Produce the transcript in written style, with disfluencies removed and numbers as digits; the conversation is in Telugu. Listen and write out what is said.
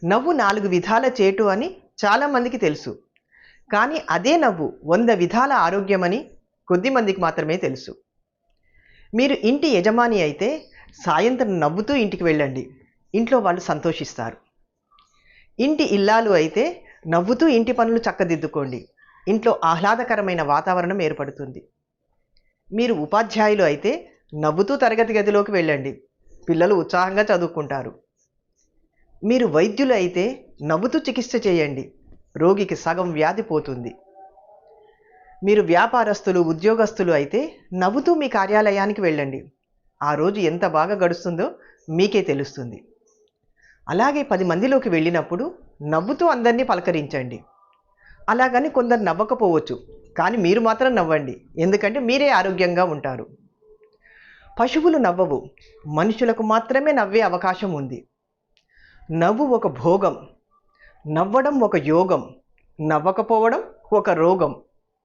నవ్వు 4 విధాల చేటు అని చాలామందికి తెలుసు. కానీ అదే నవ్వు 100 విధాల ఆరోగ్యమని కొద్దిమందికి మాత్రమే తెలుసు. మీరు ఇంటి యజమాని అయితే సాయంత్రం నవ్వుతూ ఇంటికి వెళ్ళండి. ఇంట్లో వాళ్ళు సంతోషిస్తారు. ఇంటి ఇల్లాలు అయితే నవ్వుతూ ఇంటి పనులు చక్కదిద్దుకోండి. ఇంట్లో ఆహ్లాదకరమైన వాతావరణం ఏర్పడుతుంది. మీరు ఉపాధ్యాయులు అయితే నవ్వుతూ తరగతి గదిలోకి వెళ్ళండి. పిల్లలు ఉత్సాహంగా చదువుకుంటారు. మీరు వైద్యులు అయితే నవ్వుతూ చికిత్స చేయండి. రోగికి సగం వ్యాధి పోతుంది. మీరు వ్యాపారస్తులు, ఉద్యోగస్తులు అయితే నవ్వుతూ మీ కార్యాలయానికి వెళ్ళండి. ఆ రోజు ఎంత బాగా గడుస్తుందో మీకే తెలుస్తుంది. అలాగే 10 మందిలోకి వెళ్ళినప్పుడు నవ్వుతూ అందరినీ పలకరించండి. అలాగని కొందరు నవ్వకపోవచ్చు, కానీ మీరు మాత్రం నవ్వండి. ఎందుకంటే మీరే ఆరోగ్యంగా ఉంటారు. పశువులు నవ్వవు, మనుషులకు మాత్రమే నవ్వే అవకాశం ఉంది. నవ్వు ఒక భోగం, నవ్వడం ఒక యోగం, నవ్వకపోవడం ఒక రోగం.